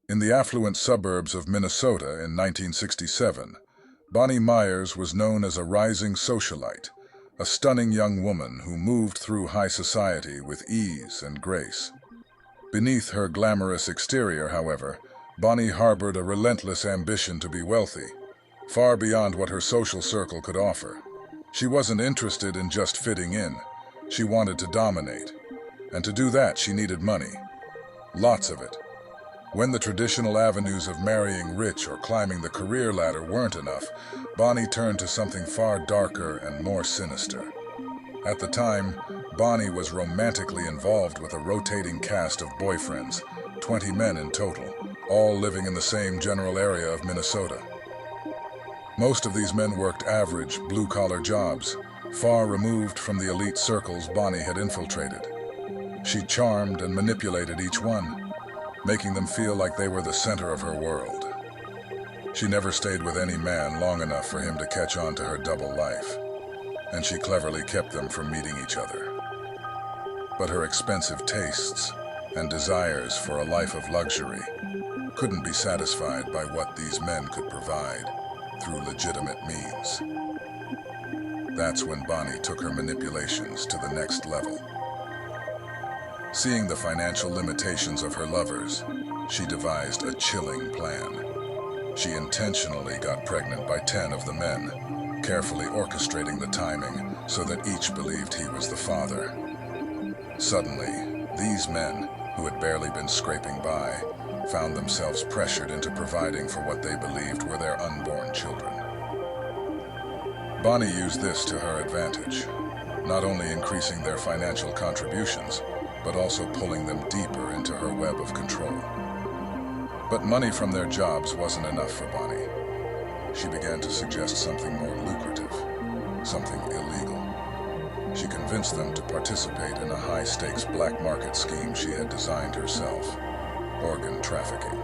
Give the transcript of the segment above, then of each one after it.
In the affluent suburbs of Minnesota in 1967, Bonnie Myers was known as a rising socialite, a stunning young woman who moved through high society with ease and grace. Beneath her glamorous exterior, however, Bonnie harbored a relentless ambition to be wealthy, far beyond what her social circle could offer. She wasn't interested in just fitting in. She wanted to dominate. And to do that, she needed money. Lots of it. When the traditional avenues of marrying rich or climbing the career ladder weren't enough, Bonnie turned to something far darker and more sinister. At the time, Bonnie was romantically involved with a rotating cast of boyfriends, 20 men in total, all living in the same general area of Minnesota. Most of these men worked average, blue-collar jobs, far removed from the elite circles Bonnie had infiltrated. She charmed and manipulated each one, making them feel like they were the center of her world. She never stayed with any man long enough for him to catch on to her double life, and she cleverly kept them from meeting each other. But her expensive tastes and desires for a life of luxury couldn't be satisfied by what these men could provide through legitimate means. That's when Bonnie took her manipulations to the next level. Seeing the financial limitations of her lovers, she devised a chilling plan. She intentionally got pregnant by 10 of the men, carefully orchestrating the timing so that each believed he was the father. Suddenly, these men, who had barely been scraping by, found themselves pressured into providing for what they believed were their unborn children. Bonnie used this to her advantage, not only increasing their financial contributions, but also pulling them deeper into her web of control. But money from their jobs wasn't enough for Bonnie. She began to suggest something more lucrative, something illegal. She convinced them to participate in a high-stakes black market scheme she had designed herself, organ trafficking.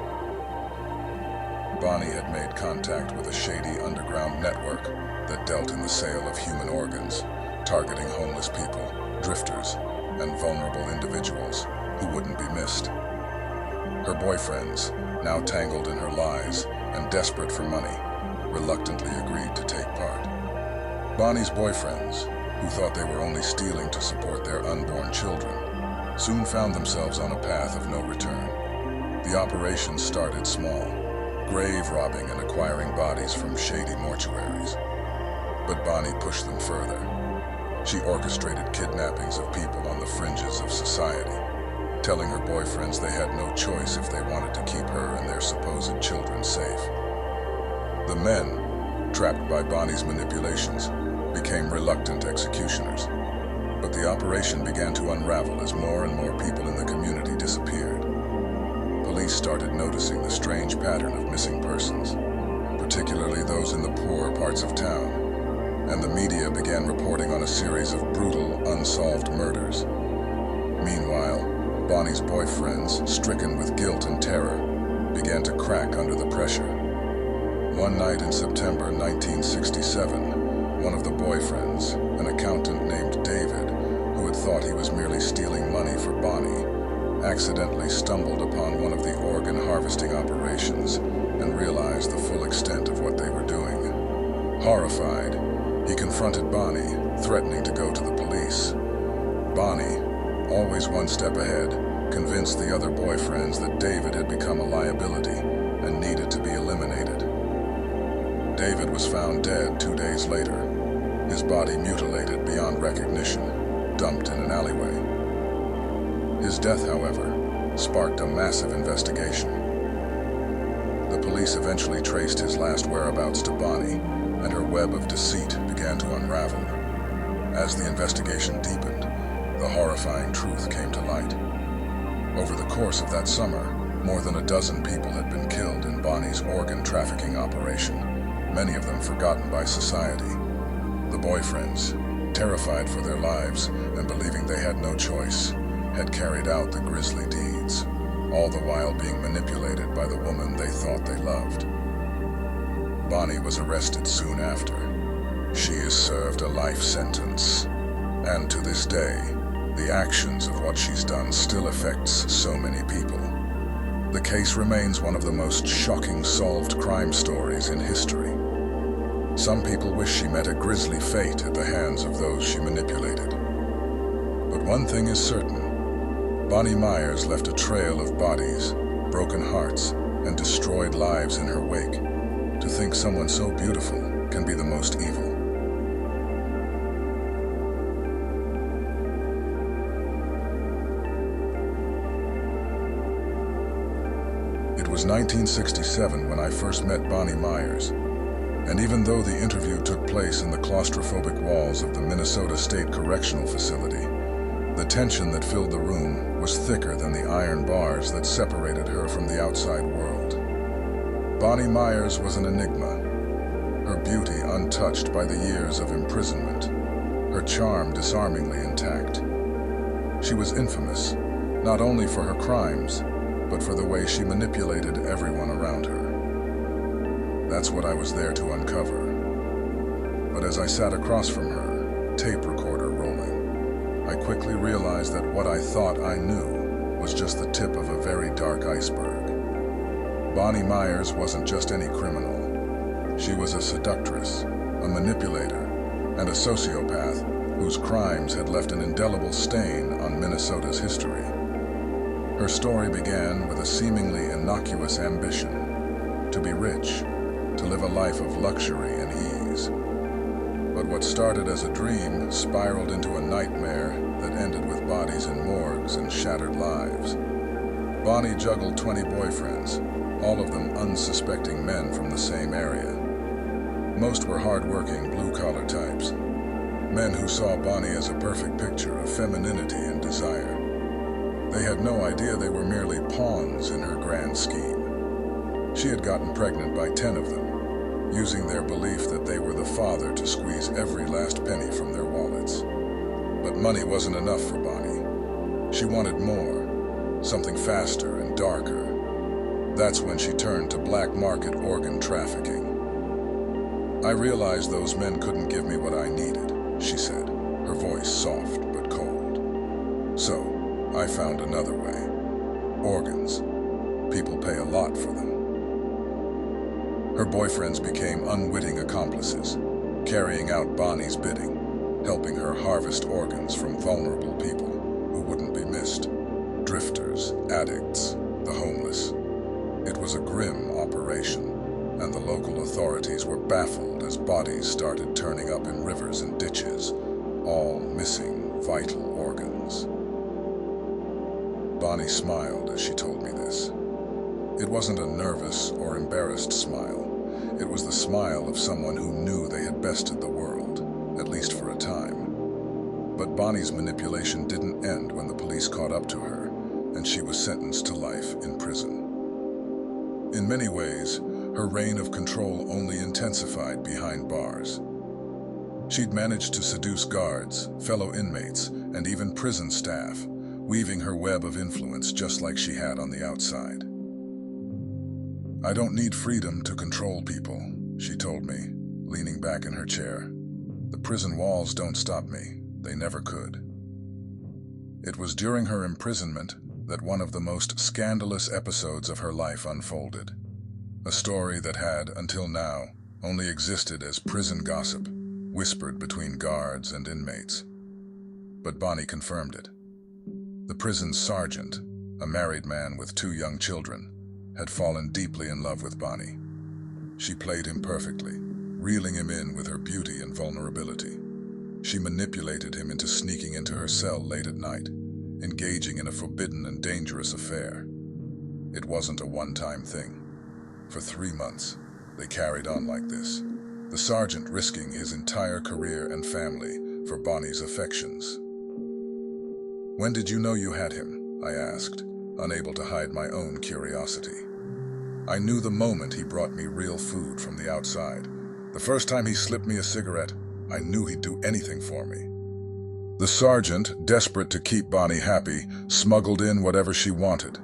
Bonnie had made contact with a shady underground network that dealt in the sale of human organs, targeting homeless people, drifters, and vulnerable individuals who wouldn't be missed. Her boyfriends, now tangled in her lies and desperate for money, reluctantly agreed to take part. Bonnie's boyfriends, who thought they were only stealing to support their unborn children, soon found themselves on a path of no return. The operation started small, grave robbing and acquiring bodies from shady mortuaries. But Bonnie pushed them further. She orchestrated kidnappings of people on the fringes of society, telling her boyfriends they had no choice if they wanted to keep her and their supposed children safe. The men, trapped by Bonnie's manipulations, became reluctant executioners. But the operation began to unravel as more and more people in the community disappeared. Police started noticing the strange pattern of missing persons, particularly those in the poorer parts of town, and the media began reporting on a series of brutal, unsolved murders. Meanwhile, Bonnie's boyfriends, stricken with guilt and terror, began to crack under the pressure. One night in September 1967, one of the boyfriends, an accountant named David, who had thought he was merely stealing money for Bonnie, accidentally stumbled upon one of the organ harvesting operations and realized the full extent of what they were doing. Horrified, he confronted Bonnie, threatening to go to the police. Bonnie, always one step ahead, convinced the other boyfriends that David had become a liability and needed to be eliminated. David was found dead 2 days later, his body mutilated beyond recognition, dumped in an alleyway. His death, however, sparked a massive investigation. The police eventually traced his last whereabouts to Bonnie, and her web of deceit began to unravel. As the investigation deepened, the horrifying truth came to light. Over the course of that summer, more than a dozen people had been killed in Bonnie's organ trafficking operation, many of them forgotten by society. The boyfriends, terrified for their lives and believing they had no choice, had carried out the grisly deeds, all the while being manipulated by the woman they thought they loved. Bonnie was arrested soon after. She is served a life sentence, and to this day, the actions of what she's done still affects so many people. The case remains one of the most shocking solved crime stories in history. Some people wish she met a grisly fate at the hands of those she manipulated. But one thing is certain: Bonnie Myers left a trail of bodies, broken hearts, and destroyed lives in her wake. To think someone so beautiful can be the most evil. It was 1967 when I first met Bonnie Myers, and even though the interview took place in the claustrophobic walls of the Minnesota State Correctional Facility, the tension that filled the room was thicker than the iron bars that separated her from the outside world. Bonnie Myers was an enigma, her beauty untouched by the years of imprisonment, her charm disarmingly intact. She was infamous, not only for her crimes, but for the way she manipulated everyone around her. That's what I was there to uncover. But as I sat across from her, tape recorder rolling, I quickly realized that what I thought I knew was just the tip of a very dark iceberg. Bonnie Myers wasn't just any criminal. She was a seductress, a manipulator, and a sociopath whose crimes had left an indelible stain on Minnesota's history. Her story began with a seemingly innocuous ambition: to be rich, to live a life of luxury and ease. But what started as a dream spiraled into a nightmare that ended with bodies in morgues and shattered lives. Bonnie juggled 20 boyfriends, all of them unsuspecting men from the same area. Most were hard-working, blue-collar types, men who saw Bonnie as a perfect picture of femininity and desire. They had no idea they were merely pawns in her grand scheme. She had gotten pregnant by 10 of them, using their belief that they were the father to squeeze every last penny from their wallets. But money wasn't enough for Bonnie. She wanted more, something faster and darker. That's when she turned to black market organ trafficking. "I realized those men couldn't give me what I needed," she said, her voice soft but cold. "So I found another way. Organs. People pay a lot for them." Her boyfriends became unwitting accomplices, carrying out Bonnie's bidding, helping her harvest organs from vulnerable people who wouldn't be missed. Drifters, addicts, the homeless. It was a grim operation, and the local authorities were baffled as bodies started turning up in rivers and ditches, all missing vital organs. Bonnie smiled as she told me this. It wasn't a nervous or embarrassed smile. It was the smile of someone who knew they had bested the world, at least for a time. But Bonnie's manipulation didn't end when the police caught up to her, and she was sentenced to life in prison. In many ways, her reign of control only intensified behind bars. She'd managed to seduce guards, fellow inmates, and even prison staff, weaving her web of influence just like she had on the outside. "I don't need freedom to control people," she told me, leaning back in her chair. "The prison walls don't stop me. They never could." It was during her imprisonment that one of the most scandalous episodes of her life unfolded. A story that had, until now, only existed as prison gossip, whispered between guards and inmates. But Bonnie confirmed it. The prison's sergeant, a married man with 2 young children, had fallen deeply in love with Bonnie. She played him perfectly, reeling him in with her beauty and vulnerability. She manipulated him into sneaking into her cell late at night, engaging in a forbidden and dangerous affair. It wasn't a one-time thing. For 3 months, they carried on like this, the sergeant risking his entire career and family for Bonnie's affections. "When did you know you had him?" I asked, unable to hide my own curiosity. "I knew the moment he brought me real food from the outside. The first time he slipped me a cigarette, I knew he'd do anything for me." The sergeant, desperate to keep Bonnie happy, smuggled in whatever she wanted: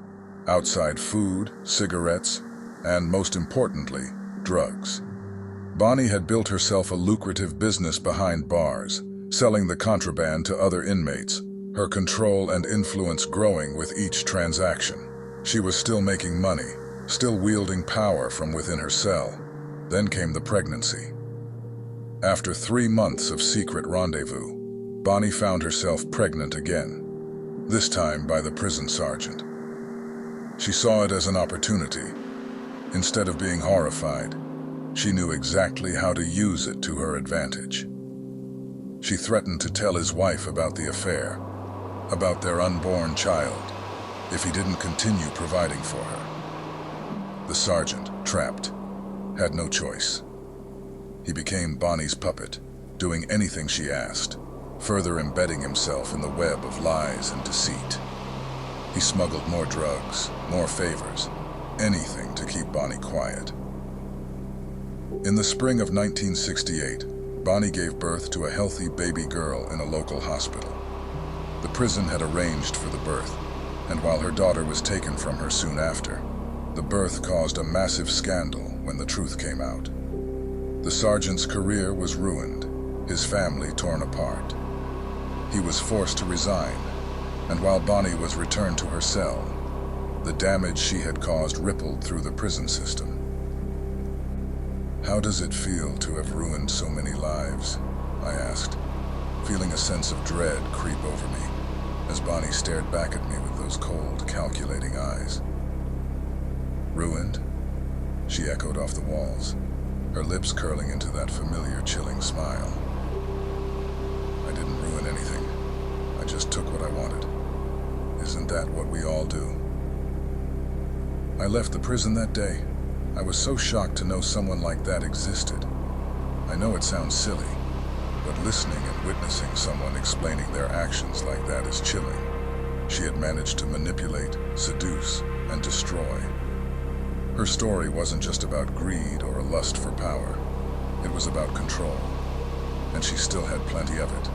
outside food, cigarettes, and most importantly, drugs. Bonnie had built herself a lucrative business behind bars, selling the contraband to other inmates, her control and influence growing with each transaction. She was still making money, still wielding power from within her cell. Then came the pregnancy. After 3 months of secret rendezvous, Bonnie found herself pregnant again, this time by the prison sergeant. She saw it as an opportunity. Instead of being horrified, she knew exactly how to use it to her advantage. She threatened to tell his wife about the affair, about their unborn child, if he didn't continue providing for her. The sergeant, trapped, had no choice. He became Bonnie's puppet, doing anything she asked, further embedding himself in the web of lies and deceit. He smuggled more drugs, more favors, anything to keep Bonnie quiet. In the spring of 1968, Bonnie gave birth to a healthy baby girl in a local hospital. The prison had arranged for the birth, and while her daughter was taken from her soon after, the birth caused a massive scandal when the truth came out. The sergeant's career was ruined, his family torn apart. He was forced to resign, and while Bonnie was returned to her cell, the damage she had caused rippled through the prison system. "How does it feel to have ruined so many lives?" I asked, feeling a sense of dread creep over me as Bonnie stared back at me with those cold, calculating eyes. "Ruined?" she echoed off the walls, her lips curling into that familiar, chilling smile. "I didn't ruin anything. I just took what I wanted. Isn't that what we all do?" I left the prison that day. I was so shocked to know someone like that existed. I know it sounds silly, but listening and witnessing someone explaining their actions like that is chilling. She had managed to manipulate, seduce, and destroy. Her story wasn't just about greed or a lust for power. It was about control, and she still had plenty of it.